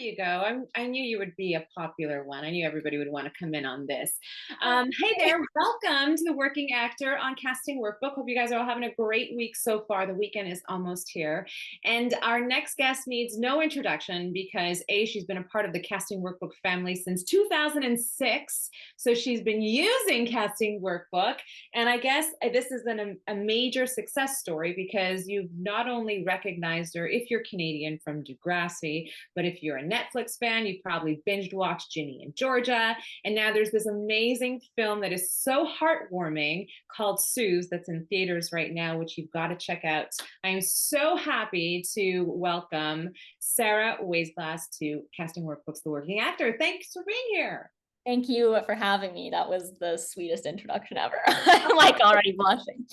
you go. I knew you would be a popular one. I knew everybody would want to come in on this. Hey there, welcome to the Working Actor on Casting Workbook. Hope you guys are all having a great week so far. The weekend is almost here. And our next guest needs no introduction because A, she's been a part of the Casting Workbook family since 2006. So she's been using Casting Workbook. And I guess this is a major success story because you've not only recognized her, if you're Canadian, from Degrassi, but if you're a Netflix fan, you've probably binged watched Ginny and Georgia. And now there's this amazing film that is so heartwarming called SUZE that's in theaters right now, which you've got to check out. I am so happy to welcome Sara Waisglass to Casting Workbook's The Working Actor. Thanks for being here. Thank you for having me. That was the sweetest introduction ever. I'm like already blushing.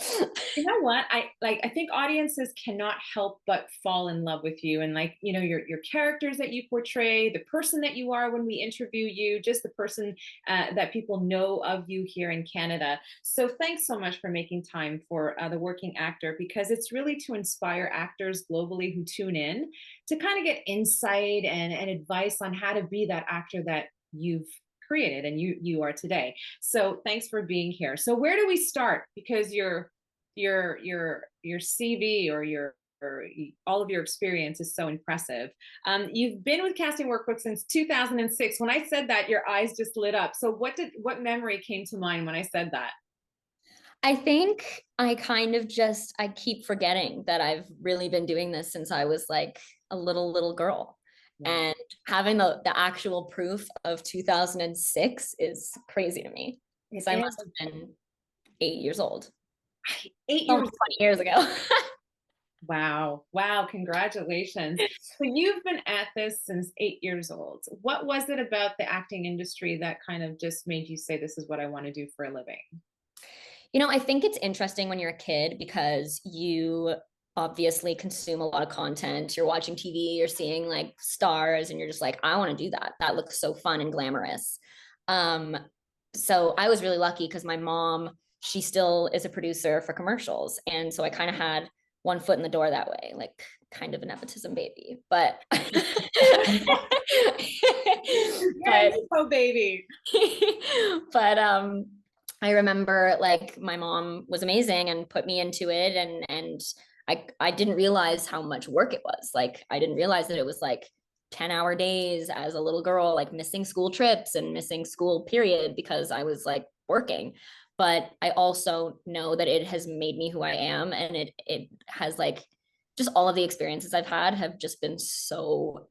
You know what? I think audiences cannot help but fall in love with you, and your characters that you portray, the person that you are when we interview you, just the person that people know of you here in Canada. So thanks so much for making time for The Working Actor, because it's really to inspire actors globally who tune in to kind of get insight and advice on how to be that actor that you've created and you are today. So thanks for being here. So where do we start? Because your CV or all of your experience is so impressive. You've been with Casting Workbook since 2006. When I said that, your eyes just lit up. So what memory came to mind when I said that? I think I keep forgetting that I've really been doing this since I was like a little girl. And having the actual proof of 2006 is crazy to me, because I must have been 8 years old. 8 years, 20 years ago. Wow. Congratulations. So you've been at this since 8 years old. What was it about the acting industry that kind of just made you say, this is what I want to do for a living? I think it's interesting when you're a kid because you obviously consume a lot of content. You're watching TV, you're seeing like stars, and you're just like, I want to do that. That looks so fun and glamorous. So I was really lucky because my mom, she still is a producer for commercials. And so I kind of had one foot in the door that way, like kind of a nepotism baby. But baby. But I remember like my mom was amazing and put me into it, and I didn't realize how much work it was. Like, I didn't realize that it was like 10-hour days as a little girl, like missing school trips and missing school period because I was like working. But I also know that it has made me who I am. And it has like, just all of the experiences I've had have just been so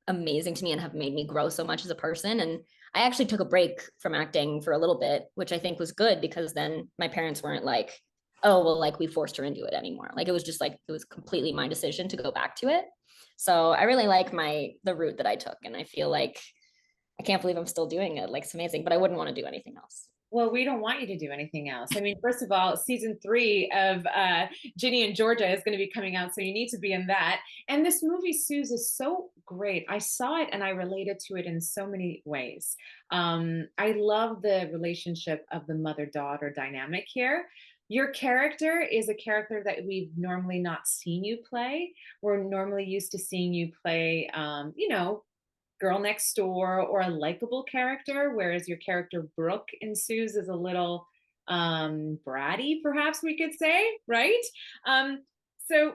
amazing to me and have made me grow so much as a person. And I actually took a break from acting for a little bit, which I think was good, because then my parents weren't like, oh, well, like we forced her into it anymore. Like, it was just like, it was completely my decision to go back to it. So I really like the route that I took. And I feel like, I can't believe I'm still doing it. Like, it's amazing, but I wouldn't want to do anything else. Well, we don't want you to do anything else. I mean, first of all, season 3 of Ginny and Georgia is going to be coming out, so you need to be in that. And this movie, SUZE, is so great. I saw it and I related to it in so many ways. I love the relationship of the mother-daughter dynamic here. Your character is a character that we've normally not seen you play. We're normally used to seeing you play, girl next door or a likable character, whereas your character Brooke in SUZE is a little bratty, perhaps we could say, right? So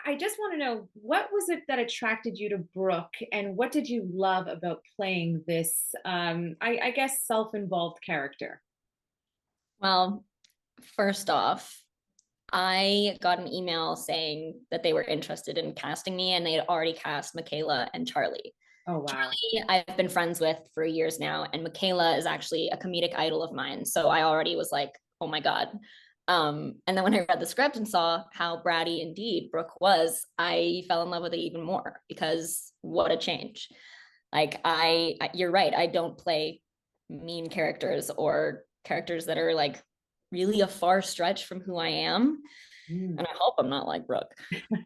I just want to know, what was it that attracted you to Brooke, and what did you love about playing this, I guess, self-involved character? Well, first off, I got an email saying that they were interested in casting me, and they had already cast Michaela and Charlie. Oh, wow. Charlie, I've been friends with for years now, and Michaela is actually a comedic idol of mine. So I already was like, oh my God. And then when I read the script and saw how bratty indeed Brooke was, I fell in love with it even more, because what a change. Like, you're right. I don't play mean characters or characters that are like really a far stretch from who I am. And I hope I'm not like Brooke.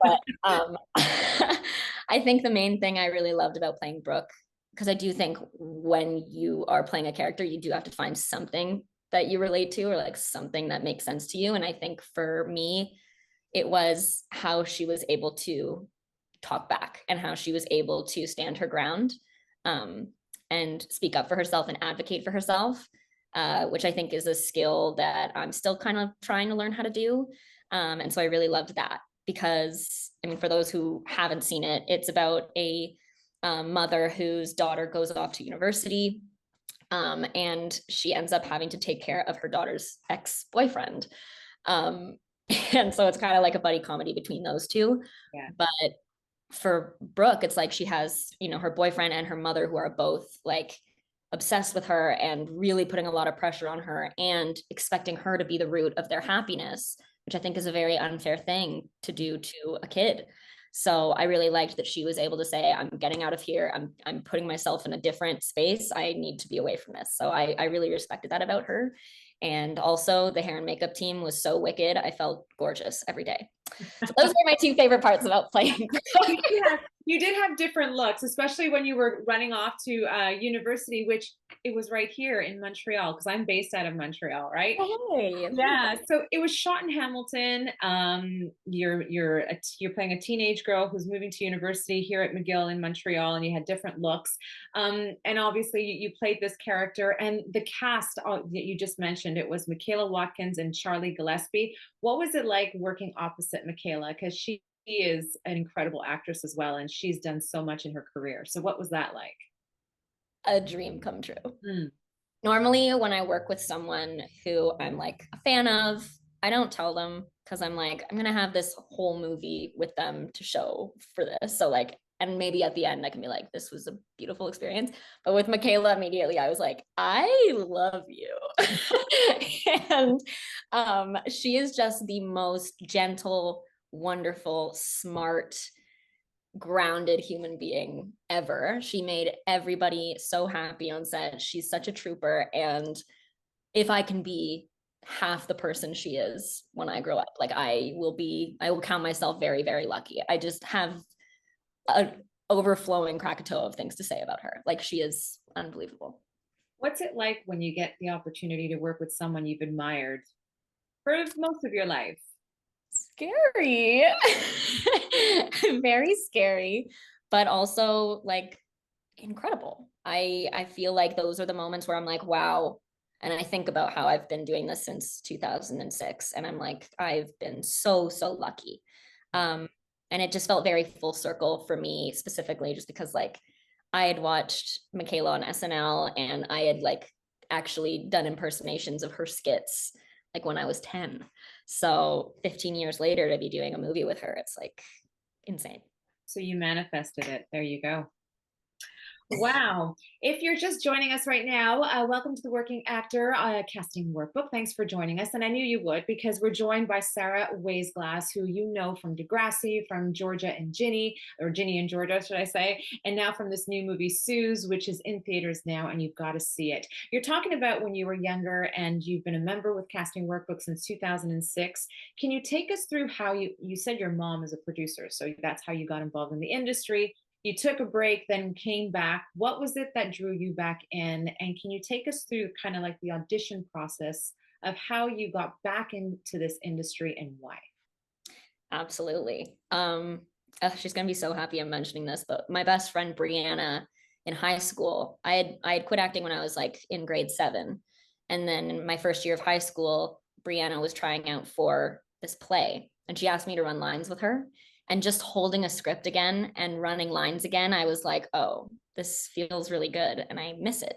But I think the main thing I really loved about playing Brooke, because I do think when you are playing a character, you do have to find something that you relate to, or like something that makes sense to you. And I think for me, it was how she was able to talk back, and how she was able to stand her ground, and speak up for herself and advocate for herself, which I think is a skill that I'm still kind of trying to learn how to do. And so I really loved that, because, I mean, for those who haven't seen it, it's about a mother whose daughter goes off to university, and she ends up having to take care of her daughter's ex-boyfriend. Um, and so it's kind of like a buddy comedy between those two. Yeah. But for Brooke, it's like she has, you know, her boyfriend and her mother who are both like obsessed with her and really putting a lot of pressure on her and expecting her to be the root of their happiness, which I think is a very unfair thing to do to a kid. So I really liked that she was able to say, I'm getting out of here. I'm putting myself in a different space. I need to be away from this. So I really respected that about her. And also the hair and makeup team was so wicked. I felt gorgeous every day. So those were my two favorite parts about playing. You did have different looks, especially when you were running off to university, which it was right here in Montreal, because I'm based out of Montreal, right? Hey. Yeah. So it was shot in Hamilton. You're playing a teenage girl who's moving to university here at McGill in Montreal, and you had different looks. And obviously you played this character, and the cast that you just mentioned, it was Michaela Watkins and Charlie Gillespie. What was it like working opposite Michaela? Because she is an incredible actress as well, and she's done so much in her career. So what was that like? A dream come true. Mm. Normally, when I work with someone who I'm like a fan of, I don't tell them, because I'm like, I'm gonna have this whole movie with them to show for this. So like, and maybe at the end I can be like, this was a beautiful experience. But with Michaela, immediately I was like, I love you. And she is just the most gentle, wonderful, smart, grounded human being ever. She made everybody so happy on set. She's such a trooper. And if I can be half the person she is when I grow up, like I will count myself very, very lucky. I just have an overflowing Krakatoa of things to say about her. Like, she is unbelievable. What's it like when you get the opportunity to work with someone you've admired for most of your life? Scary. Very scary, but also like incredible. I feel like those are the moments where I'm like, wow. And I think about how I've been doing this since 2006, and I'm like, I've been so lucky. And it just felt very full circle for me, specifically just because like I had watched Michaela on SNL, and I had like actually done impersonations of her skits like when I was 10. So 15 years later to be doing a movie with her, it's like insane. So you manifested it. There you go. Wow. If you're just joining us right now, welcome to the Working Actor Casting Workbook. Thanks for joining us. And I knew you would, because we're joined by Sara Waisglass, who you know from Degrassi, from Georgia and Ginny, or Ginny and Georgia, should I say, and now from this new movie, SUZE, which is in theaters now, and you've got to see it. You're talking about when you were younger, and you've been a member with Casting Workbook since 2006. Can you take us through how you said your mom is a producer, so that's how you got involved in the industry. You took a break, then came back. What was it that drew you back in? And can you take us through kind of like the audition process of how you got back into this industry and why? Absolutely. She's gonna be so happy I'm mentioning this, but my best friend Brianna in high school, I had quit acting when I was like in grade 7. And then in my first year of high school, Brianna was trying out for this play, and she asked me to run lines with her. And just holding a script again and running lines again, I was like, oh, this feels really good and I miss it.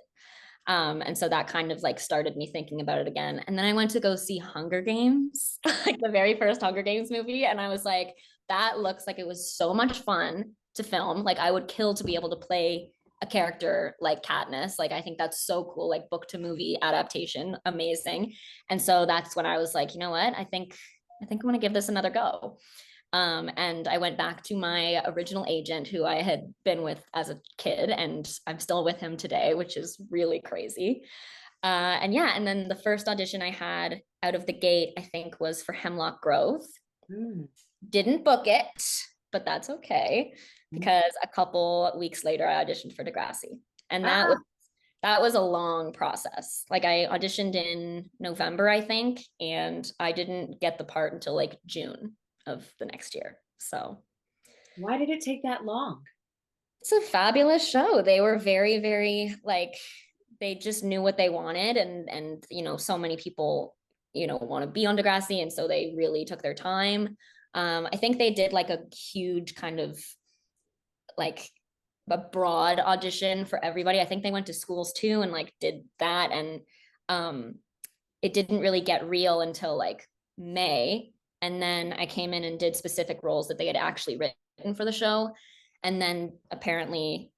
And so that kind of like started me thinking about it again. And then I went to go see Hunger Games, like the very first Hunger Games movie. And I was like, that looks like it was so much fun to film. Like, I would kill to be able to play a character like Katniss. Like, I think that's so cool, like book to movie adaptation, amazing. And so that's when I was like, you know what? I think I'm gonna give this another go. And I went back to my original agent who I had been with as a kid, and I'm still with him today, which is really crazy. And yeah, and then the first audition I had out of the gate, I think, was for Hemlock Grove. Didn't book it, but that's okay, because a couple weeks later I auditioned for Degrassi. And that was a long process. Like, I auditioned in November, I think, and I didn't get the part until like June of the next year. So Why did it take that long? It's a fabulous show. They were very, very like, they just knew what they wanted, and so many people want to be on Degrassi, and so they really took their time. I think they did like a huge kind of like a broad audition for everybody. I think they went to schools too and like did that, and um it didn't really get real until like May. And then I came in and did specific roles that they had actually written for the show. And then apparently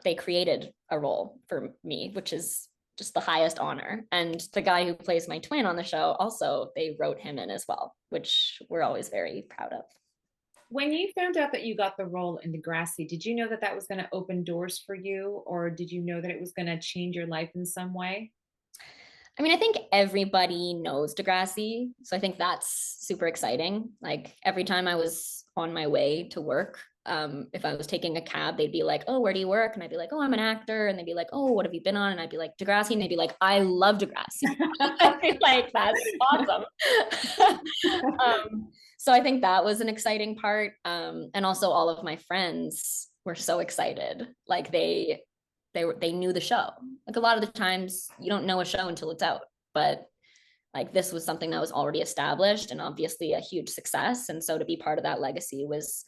they created a role for me, which is just the highest honor. And the guy who plays my twin on the show, also, they wrote him in as well, which we're always very proud of. When you found out that you got the role in Degrassi, did you know that that was going to open doors for you, or did you know that it was going to change your life in some way? I mean, I think everybody knows Degrassi. So I think that's super exciting. Like every time I was on my way to work, if I was taking a cab, they'd be like, "Oh, where do you work?" And I'd be like, "Oh, I'm an actor." And they'd be like, "Oh, what have you been on?" And I'd be like, "Degrassi." And they'd be like, "I love Degrassi." I'd be like, "That's awesome." So I think that was an exciting part. And also all of my friends were so excited. Like they knew the show. Like a lot of the times you don't know a show until it's out, but like this was something that was already established and obviously a huge success, and so to be part of that legacy was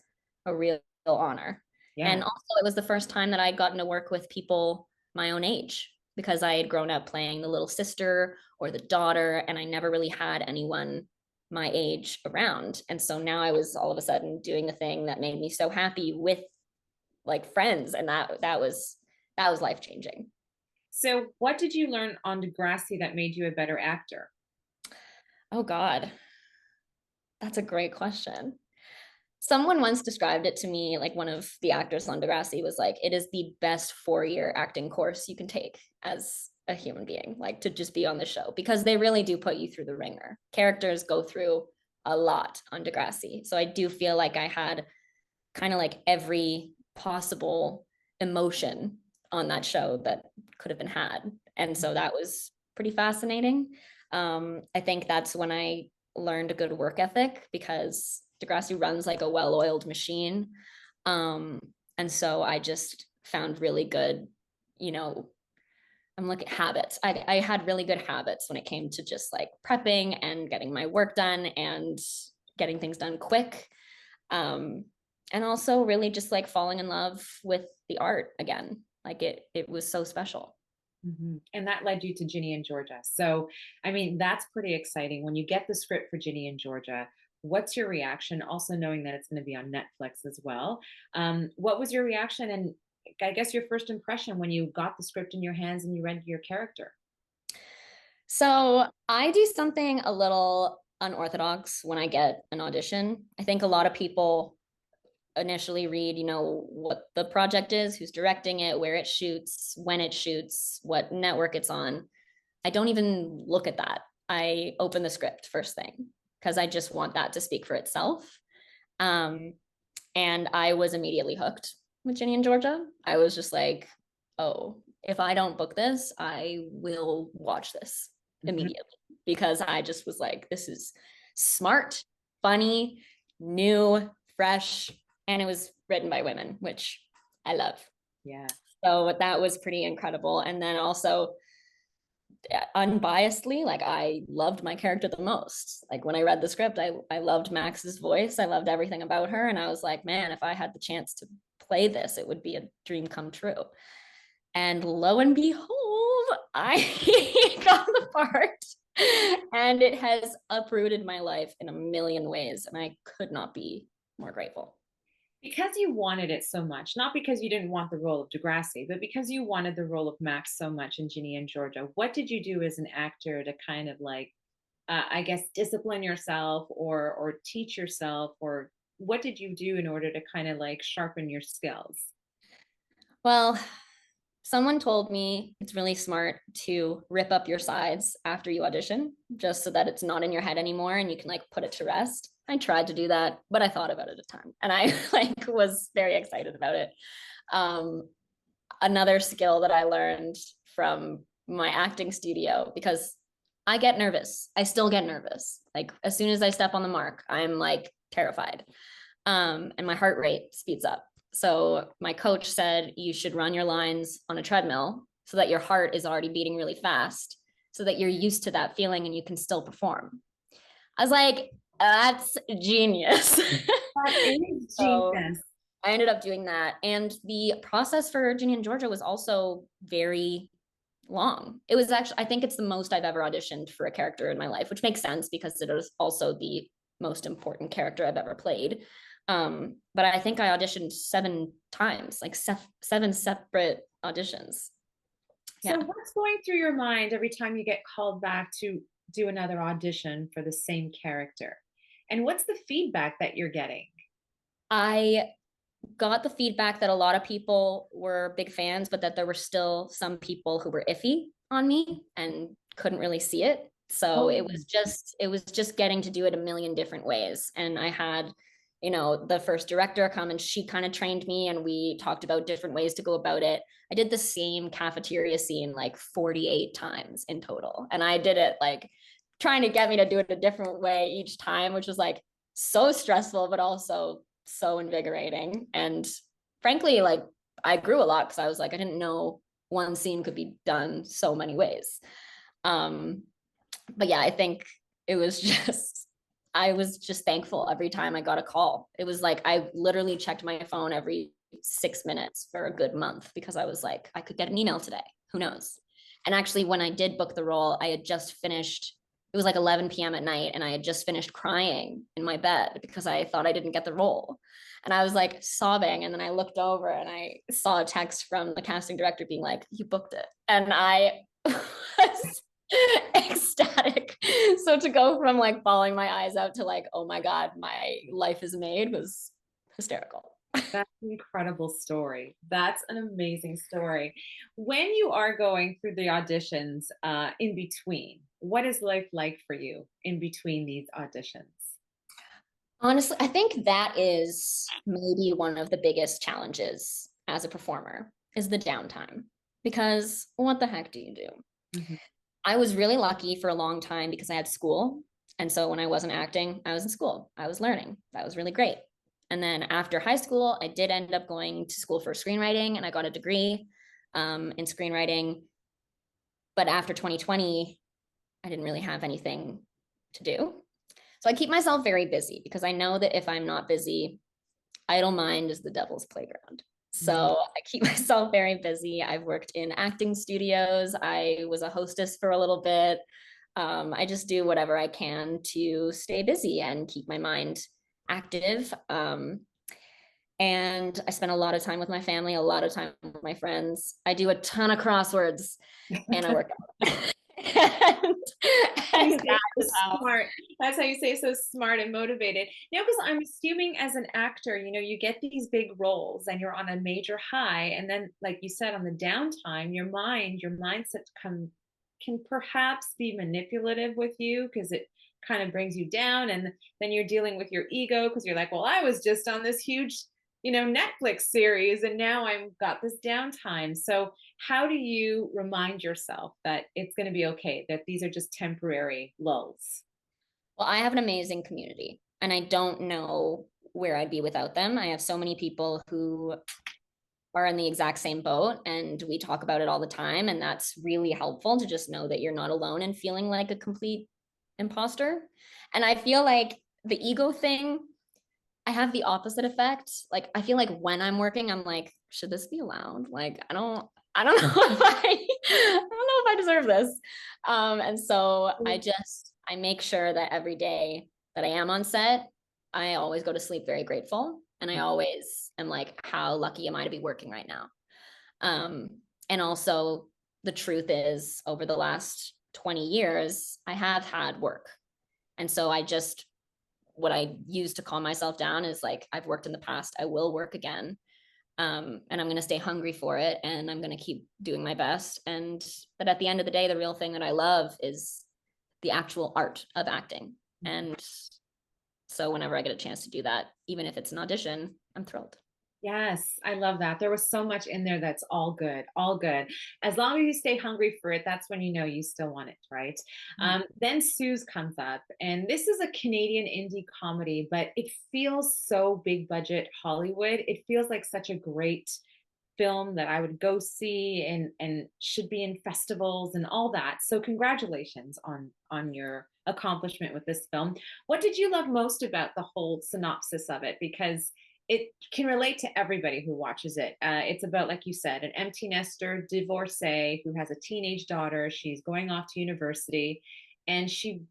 a real honor. And Yeah. also it was the first time that I'd gotten to work with people my own age, because I had grown up playing the little sister or the daughter, and I never really had anyone my age around. And so now I was all of a sudden doing the thing that made me so happy with like friends, and that was life changing. So, what did you learn on Degrassi that made you a better actor? Oh God, that's a great question. Someone once described it to me, like one of the actors on Degrassi was like, it is the best 4-year acting course you can take as a human being, like to just be on the show, because they really do put you through the ringer. Characters go through a lot on Degrassi. So I do feel like I had kind of like every possible emotion on that show that could have been had. And so that was pretty fascinating. I think that's when I learned a good work ethic, because Degrassi runs like a well-oiled machine. And so I just found really good, you know, I'm looking at habits. I had really good habits when it came to just like prepping and getting my work done and getting things done quick. Um, and also really just like falling in love with the art again. Like it was so special. And that led you to Ginny and Georgia. So, I mean, that's pretty exciting. When you get the script for Ginny and Georgia, what's your reaction? Also, knowing that it's going to be on Netflix as well. What was your reaction? And I guess your first impression when you got the script in your hands and you read your character? So I do something a little unorthodox when I get an audition. I think a lot of people initially read, what the project is, who's directing it, where it shoots, when it shoots, what network it's on. I don't even look at that. I open the script first thing, because I just want that to speak for itself. Um, and I was immediately hooked with Ginny and Georgia. I was just like, oh, if I don't book this, I will watch this immediately, because I just was like, this is smart, funny, new, fresh, and it was written by women, which I love. Yeah. So that was pretty incredible. And then also, unbiasedly, like I loved my character the most. Like when I read the script, I loved Max's voice. I loved everything about her. And I was like, man, if I had the chance to play this, it would be a dream come true. And lo and behold, I got the part. And it has uprooted my life in a million ways. And I could not be more grateful. Because you wanted it so much, not because you didn't want the role of Degrassi, but because you wanted the role of Max so much in Ginny and Georgia, what did you do as an actor to kind of like, I guess, discipline yourself or teach yourself, or what did you do in order to kind of like sharpen your skills? Well, someone told me it's really smart to rip up your sides after you audition, just so that it's not in your head anymore and you can like put it to rest. I tried to do that, but I thought about it a ton and I like was very excited about it. Um, Another skill that I learned from my acting studio, because I get nervous. I still get nervous. Like as soon as I step on the mark, I'm like terrified. and my heart rate speeds up. So my coach said you should run your lines on a treadmill so that your heart is already beating really fast, so that you're used to that feeling and you can still perform. I was like, that's genius. That is So genius. I ended up doing that. And the process for Ginny and Georgia was also very long. It was actually, I think it's the most I've ever auditioned for a character in my life, which makes sense because it is also the most important character I've ever played. But I think I auditioned 7 times, like 7 separate auditions. So what's going through your mind every time you get called back to do another audition for the same character? And what's the feedback that you're getting? I got the feedback that a lot of people were big fans, but that there were still some people who were iffy on me and couldn't really see it. So it was just getting to do it a million different ways. And I had, the first director come, and she kind of trained me, and we talked about different ways to go about it. I did the same cafeteria scene like 48 times in total. And I did it like trying to get me to do it a different way each time, which was like so stressful, but also so invigorating. And frankly, like I grew a lot because I was like, I didn't know one scene could be done so many ways. But yeah, I think it was just, I was just thankful every time I got a call. It was like I literally checked my phone every 6 minutes for a good month because I was like, I could get an email today. Who knows? And actually, when I did book the role, I had just finished. It was like 11 p.m. at night, and I had just finished crying in my bed because I thought I didn't get the role. And I was like sobbing. And then I looked over and I saw a text from the casting director being like, you booked it. And I was ecstatic. So to go from like bawling my eyes out to like, oh my God, my life is made was hysterical. That's an incredible story. That's an amazing story. When you are going through the auditions in between, what is life like for you in between these auditions? Honestly, I think that is maybe one of the biggest challenges as a performer is the downtime. Because what the heck do you do? Mhm. I was really lucky for a long time because I had school. And so when I wasn't acting, I was in school. I was learning. That was really great. And then after high school, I did end up going to school for screenwriting, and I got a degree in screenwriting. But after 2020, I didn't really have anything to do. So I keep myself very busy because I know that if I'm not busy, idle mind is the devil's playground. So I keep myself very busy. I've worked in acting studios. I was a hostess for a little bit. I just do whatever I can to stay busy and keep my mind active. And I spend a lot of time with my family, a lot of time with my friends. I do a ton of crosswords, and I work out. and, You and say so smart. That's how you say so smart and motivated. Because I'm assuming as an actor, you get these big roles and you're on a major high, and then, like you said, on the downtime, your mindset can perhaps be manipulative with you because it kind of brings you down, and then you're dealing with your ego because you're like, well, I was just on this huge, Netflix series, and now I've got this downtime. So how do you remind yourself that it's going to be okay, that these are just temporary lulls? Well, I have an amazing community, and I don't know where I'd be without them. I have so many people who are in the exact same boat, and we talk about it all the time. And that's really helpful to just know that you're not alone and feeling like a complete imposter. And I feel like the ego thing, I have the opposite effect. Like I feel like when I'm working, I'm like, should this be allowed? Like I don't know if I don't know if I deserve this. And so I make sure that every day that I am on set, I always go to sleep very grateful. And I always am like, how lucky am I to be working right now? Um, and also the truth is over the last 20 years, I have had work. And so what I use to calm myself down is like, I've worked in the past, I will work again. And I'm going to stay hungry for it, and I'm going to keep doing my best. And but at the end of the day, the real thing that I love is the actual art of acting. And so whenever I get a chance to do that, even if it's an audition, I'm thrilled. Yes, I love that. There was so much in there that's all good, all good. As long as you stay hungry for it, that's when you know you still want it, right? Then SUZE comes up, and this is a Canadian indie comedy, but it feels so big budget Hollywood. It feels like such a great film that I would go see and should be in festivals and all that. So congratulations on your accomplishment with this film. What did you love most about the whole synopsis of it? Because it can relate to everybody who watches it. It's about, like you said, an empty nester divorcee who has a teenage daughter. She's going off to university, and she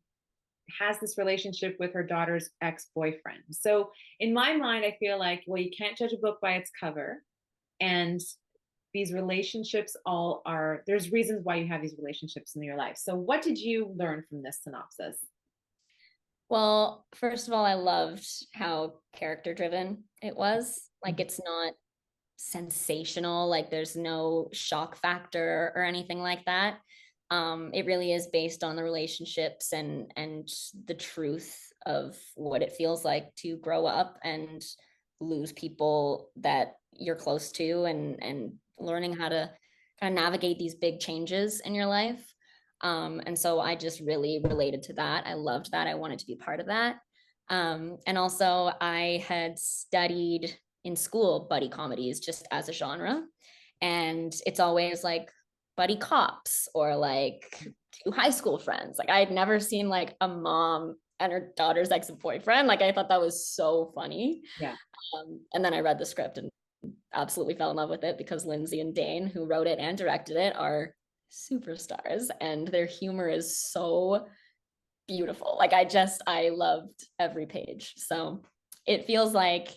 has this relationship with her daughter's ex-boyfriend. So in my mind, I feel like, well, you can't judge a book by its cover, and these relationships all are, there's reasons why you have these relationships in your life. So what did you learn from this synopsis? Well, first of all, I loved how character driven it was. Like, it's not sensational, like there's no shock factor or anything like that. It really is based on the relationships and the truth of what it feels like to grow up and lose people that you're close to, and learning how to kind of navigate these big changes in your life. And so I just really related to that. I loved that. I wanted to be part of that. And also, I had studied in school buddy comedies just as a genre. And it's always like buddy cops or like two high school friends. Like, I had never seen like a mom and her daughter's ex-boyfriend. Like, I thought that was so funny. Yeah. And then I read the script and absolutely fell in love with it because Lindsay and Dane, who wrote it and directed it, are superstars, and their humor is so beautiful. Like, I loved every page. So it feels like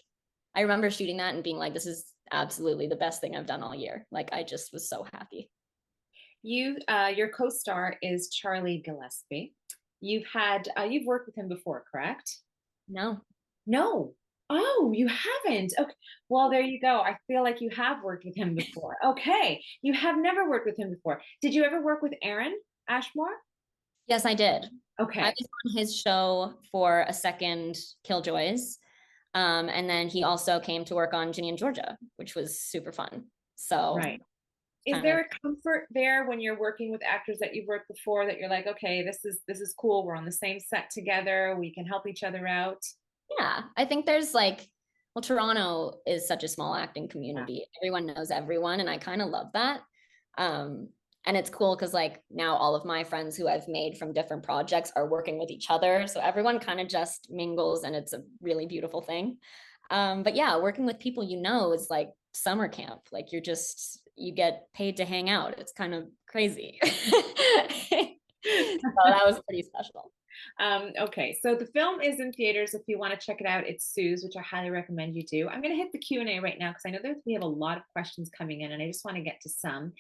I remember shooting that and being like, this is absolutely the best thing I've done all year. Like, I just was so happy. Your co-star is Charlie Gillespie. You've worked with him before, correct? No. No. Oh, you haven't. Okay. Well, there you go. I feel like you have worked with him before. Okay. You have never worked with him before. Did you ever work with Aaron Ashmore? Yes, I did. I Okay. was on his show for a second, Killjoys. And then he also came to work on Ginny and Georgia, which was super fun. So Right. Is kind of, there a comfort there when you're working with actors that you've worked before, that you're like, okay, this is cool. We're on the same set together. We can help each other out. yeah, I think there's like, well, Toronto is such a small acting Yeah. community. Everyone knows everyone, and I kind of love that. Um, and it's cool because like now all of my friends who I've made from different projects are working with each other. So everyone kind of just mingles, and it's a really beautiful thing. But yeah, working with people you know is like summer camp. Like, you get paid to hang out. It's kind of crazy. So that was pretty special. Okay, so the film is in theaters. If you want to check it out, it's SUZE, which I highly recommend you do. I'm going to hit the Q&A right now because I know that we have a lot of questions coming in, and I just want to get to some.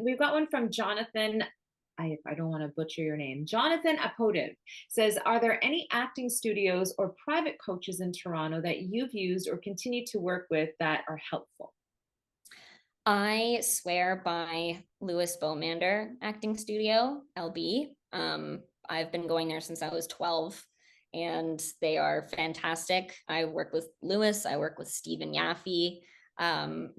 We've got one from Jonathan. I don't want to butcher your name. Jonathan Apotiv says, are there any acting studios or private coaches in Toronto that you've used or continue to work with that are helpful? I swear by Louis Beaumander Acting Studio, LB. I've been going there since I was 12, and they are fantastic. I work with Louis, I work with Stephen Yaffe,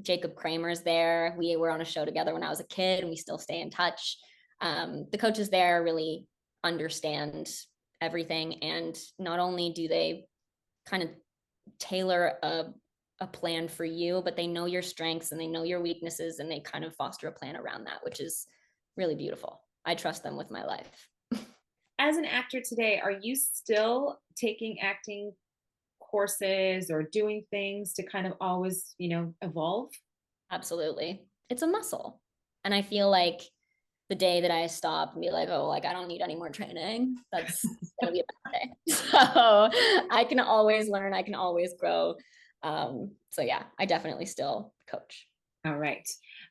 Jacob Kramer's there. We were on a show together when I was a kid, and we still stay in touch. The coaches there really understand everything, and not only do they kind of tailor a plan for you, but they know your strengths and they know your weaknesses, and they kind of foster a plan around that, which is really beautiful. I trust them with my life. As an actor today, are you still taking acting courses or doing things to kind of always, evolve? Absolutely. It's a muscle. And I feel like the day that I stop and be like, oh, like I don't need any more training, that's gonna be a bad day. So I can always learn, I can always grow. So yeah, I definitely still coach. All right.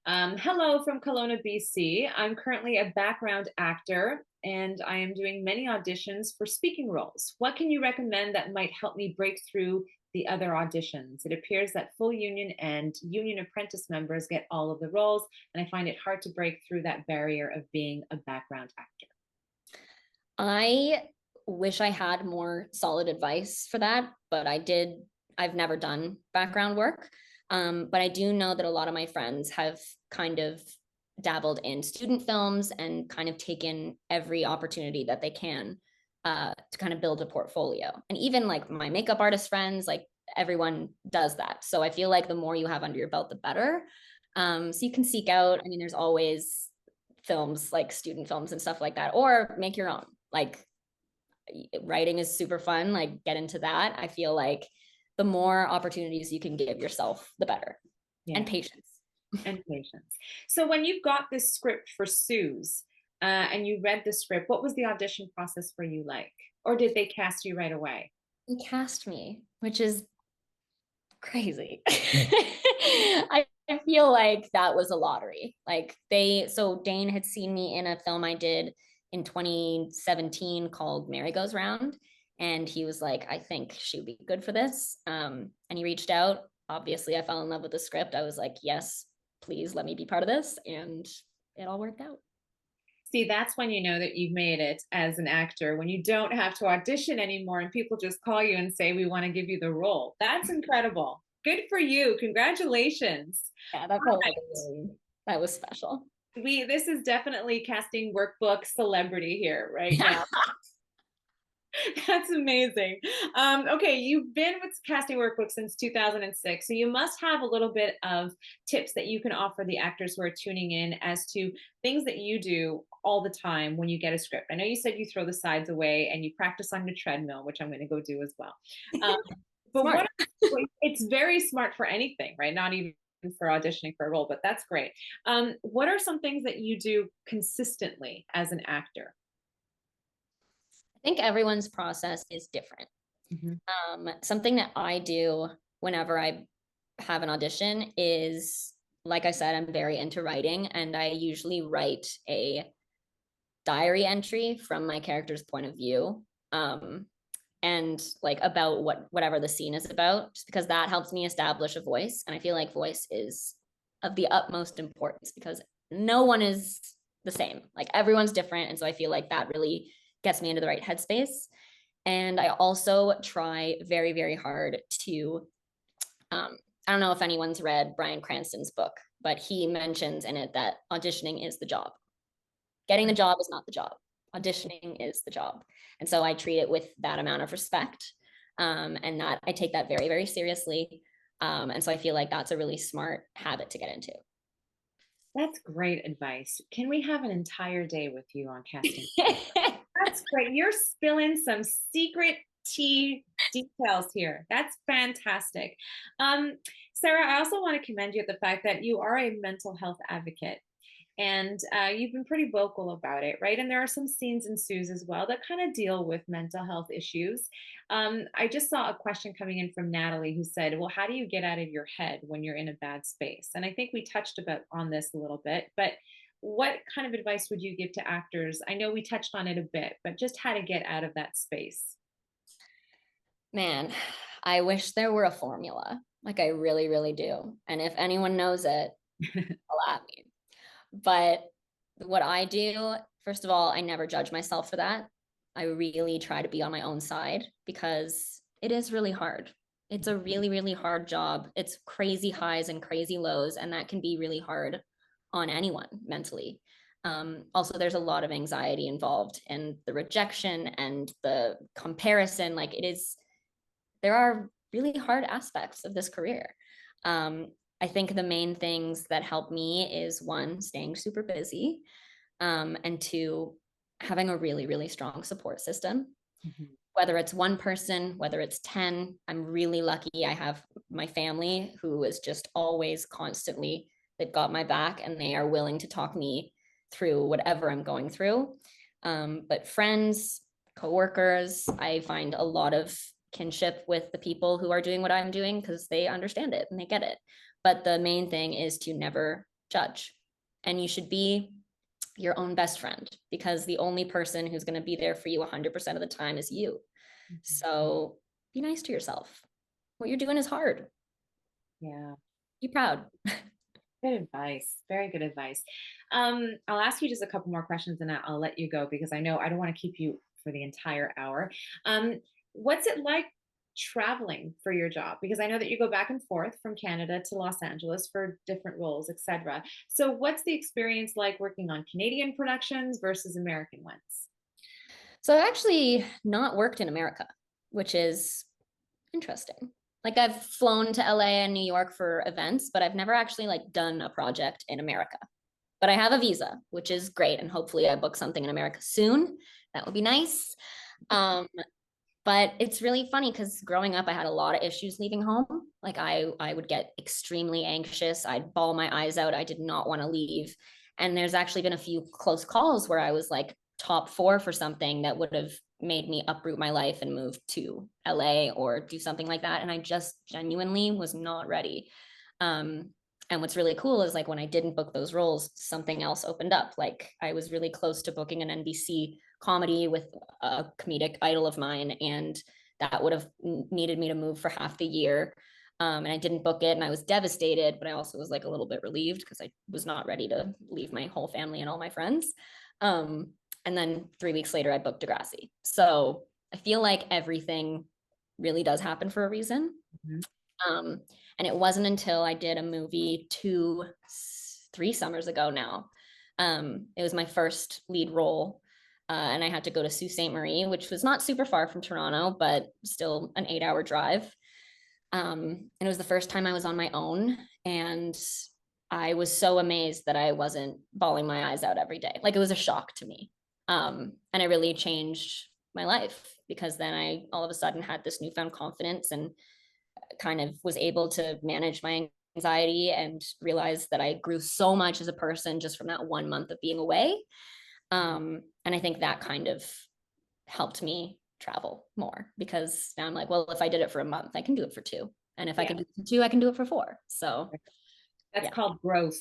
Hello from Kelowna, BC. I'm currently a background actor, and I am doing many auditions for speaking roles. What can you recommend that might help me break through the other auditions? It appears that full union and union apprentice members get all of the roles, and I find it hard to break through that barrier of being a background actor. I wish I had more solid advice for that, but I've never done background work. But I do know that a lot of my friends have kind of dabbled in student films and kind of taken every opportunity that they can to kind of build a portfolio. And even like my makeup artist friends, like everyone does that. So I feel like the more you have under your belt, the better. So you can seek out, I mean, there's always films like student films and stuff like that, or make your own. Like writing is super fun, like get into that. I feel like the more opportunities you can give yourself, the better. Yeah. And patience. And patience. So when you got this script for SUZE and you read the script, what was the audition process for you like? Or did they cast you right away? They cast me, which is crazy. I feel like that was a lottery. Like so Dane had seen me in a film I did in 2017 called Mary Goes Round. And he was like, I think she would be good for this. And he reached out. Obviously, I fell in love with the script. I was like, yes, please let me be part of this. And it all worked out. See, that's when you know that you've made it as an actor, when you don't have to audition anymore and people just call you and say, we want to give you the role. That's incredible. Good for you. Congratulations. Yeah, that felt like that was special. This is definitely casting workbook celebrity here right now. That's amazing. Okay, you've been with Casting Workbook since 2006, so you must have a little bit of tips that you can offer the actors who are tuning in as to things that you do all the time when you get a script. I know you said you throw the sides away and you practice on your treadmill, which I'm going to go do as well. But it's very smart for anything, right? Not even for auditioning for a role, but that's great. What are some things that you do consistently as an actor? I think everyone's process is different. Something that I do whenever I have an audition is, like I said, I'm very into writing, and I usually write a diary entry from my character's point of view, and like about whatever the scene is about, just because that helps me establish a voice. And I feel like voice is of the utmost importance because no one is the same. Like everyone's different, and so I feel like that really gets me into the right headspace. And I also try very, very hard to, I don't know if anyone's read Bryan Cranston's book, but he mentions in it that auditioning is the job. Getting the job is not the job. Auditioning is the job. And so I treat it with that amount of respect, and that I take that very, very seriously. And so I feel like that's a really smart habit to get into. That's great advice. Can we have an entire day with you on casting? That's great. You're spilling some secret tea details here. That's fantastic. Sara, I also want to commend you at the fact that you are a mental health advocate. And you've been pretty vocal about it, right? And there are some scenes in SUZE as well that kind of deal with mental health issues. I just saw a question coming in from Natalie who said, well, how do you get out of your head when you're in a bad space? And I think we touched on this a little bit, but what kind of advice would you give to actors? I know we touched on it a bit, but just how to get out of that space. Man, I wish there were a formula. Like I really, really do. And if anyone knows it, I'll at me. But what I do, first of all, I never judge myself for that. I really try to be on my own side because it is really hard. It's a really, really hard job. It's crazy highs and crazy lows, and that can be really hard on anyone mentally. Also, there's a lot of anxiety involved in the rejection and the comparison. Like there are really hard aspects of this career. I think the main things that help me is one, staying super busy, and two, having a really, really strong support system. Whether it's one person, whether it's 10, I'm really lucky. I have my family who is just always constantly, they've got my back and they are willing to talk me through whatever I'm going through. But friends, coworkers, I find a lot of kinship with the people who are doing what I'm doing because they understand it and they get it. But the main thing is to never judge. And you should be your own best friend because the only person who's going to be there for you 100% of the time is you. So be nice to yourself. What you're doing is hard. Yeah. Be proud. Good advice. Very good advice. I'll ask you just a couple more questions and I'll let you go because I know I don't want to keep you for the entire hour. What's it like traveling for your job? Because I know that you go back and forth from Canada to Los Angeles for different roles, etc. So what's the experience like working on Canadian productions versus American ones? So I've actually not worked in America, which is interesting. Like I've flown to LA and New York for events, but I've never actually like done a project in America. But I have a visa, which is great. And hopefully I book something in America soon. That would be nice. But it's really funny because growing up, I had a lot of issues leaving home. Like I would get extremely anxious. I'd bawl my eyes out. I did not want to leave. And there's actually been a few close calls where I was like top 4 for something that would have made me uproot my life and move to LA or do something like that. And I just genuinely was not ready. And what's really cool is like when I didn't book those roles, something else opened up. Like I was really close to booking an NBC comedy with a comedic idol of mine, and that would have needed me to move for half the year. And I didn't book it, and I was devastated, but I also was like a little bit relieved because I was not ready to leave my whole family and all my friends. And then 3 weeks later, I booked Degrassi. So I feel like everything really does happen for a reason. Mm-hmm. And it wasn't until I did a movie 3 summers ago now. It was my first lead role. And I had to go to Sault Ste. Marie, which was not super far from Toronto, but still an 8-hour drive. And it was the first time I was on my own. And I was so amazed that I wasn't bawling my eyes out every day. Like it was a shock to me. And it really changed my life because then I all of a sudden had this newfound confidence and kind of was able to manage my anxiety and realize that I grew so much as a person just from that 1 month of being away. And I think that kind of helped me travel more because now I'm like, well, if I did it for a month, I can do it for 2. And if I can do it for 2, I can do it for 4. So that's called growth.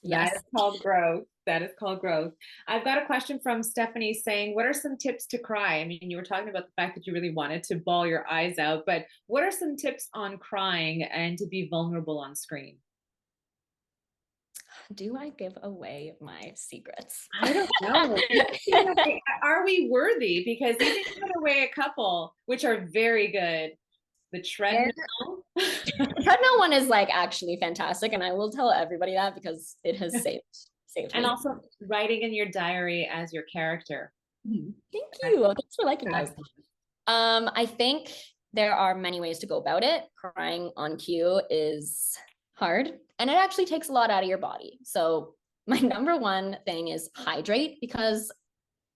Yes. That is called growth. That is called growth. I've got a question from Stephanie saying, what are some tips to cry? I mean, you were talking about the fact that you really wanted to bawl your eyes out, but what are some tips on crying and to be vulnerable on screen? Do I give away my secrets? I don't know. Are we worthy? Because you can give away a couple, which are very good. The treadmill. The treadmill one is like actually fantastic, and I will tell everybody that because it has saved and me. Also writing in your diary as your character. Thank you. Thanks for liking those. I think there are many ways to go about it. Crying on cue is hard, and it actually takes a lot out of your body. So my number one thing is hydrate, because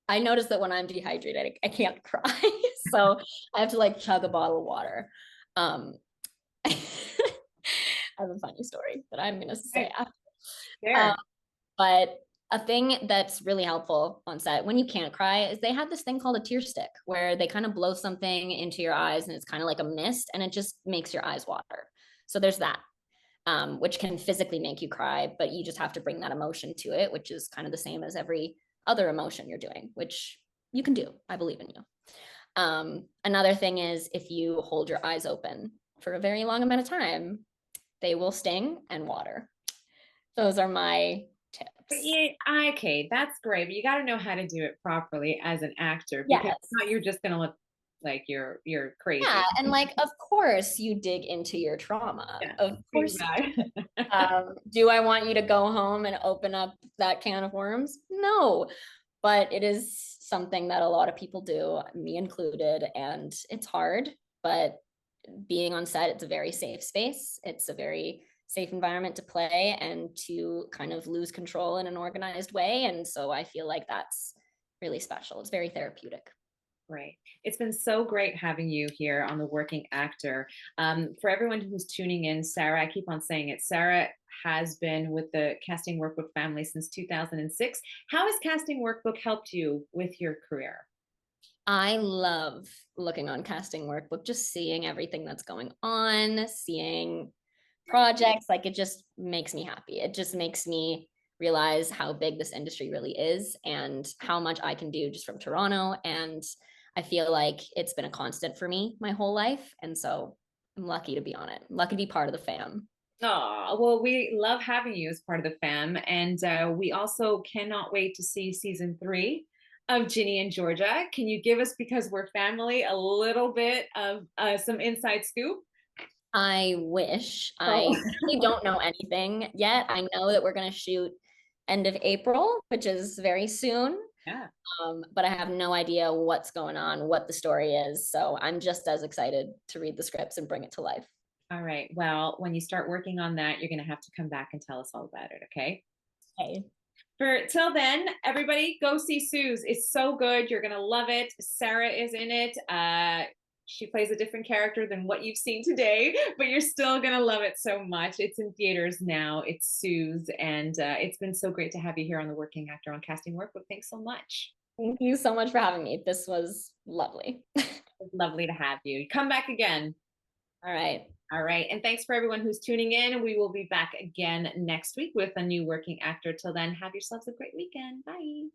I notice that when I'm dehydrated, I can't cry. So I have to like chug a bottle of water. I have a funny story that I'm gonna say after. But a thing that's really helpful on set when you can't cry is they have this thing called a tear stick where they kind of blow something into your eyes and it's kind of like a mist and it just makes your eyes water. So there's that, which can physically make you cry, but you just have to bring that emotion to it, which is kind of the same as every other emotion you're doing, which you can do. I believe in you. Another thing is if you hold your eyes open for a very long amount of time, they will sting and water. Those are my tips. Yeah, okay, that's great, but you got to know how to do it properly as an actor, because if not, you're just gonna look like you're crazy. Yeah, and like of course you dig into your trauma. Yeah, of course. Do I want you to go home and open up that can of worms? No, but it is something that a lot of people do, me included, and it's hard. But being on set, it's a very safe space. It's a very safe environment to play and to kind of lose control in an organized way. And so I feel like that's really special. It's very therapeutic. Great. It's been so great having you here on The Working Actor. For everyone who's tuning in, Sara, I keep on saying it, Sara has been with the Casting Workbook family since 2006. How has Casting Workbook helped you with your career? I love looking on Casting Workbook, just seeing everything that's going on, seeing projects, like it just makes me happy. It just makes me realize how big this industry really is and how much I can do just from Toronto. And I feel like it's been a constant for me my whole life. And so I'm lucky to be on it. I'm lucky to be part of the fam. Oh, well, we love having you as part of the fam. And we also cannot wait to see season 3 of Ginny and Georgia. Can you give us, because we're family, a little bit of some inside scoop? I wish. I Oh. really don't know anything yet. I know that we're going to shoot end of April, which is very soon. Yeah. But I have no idea what's going on, what the story is. So I'm just as excited to read the scripts and bring it to life. All right. Well, when you start working on that, you're going to have to come back and tell us all about it. Okay. Okay. For till then, everybody go see SUZE. It's so good. You're going to love it. Sara is in it. She plays a different character than what you've seen today, but you're still going to love it so much. It's in theaters now. It's SUZE. And it's been so great to have you here on the Working Actor on Casting Workbook. Thanks so much. Thank you so much for having me. This was lovely. It was lovely to have you. Come back again. All right. All right. And thanks for everyone who's tuning in. We will be back again next week with a new Working Actor. Till then, have yourselves a great weekend. Bye.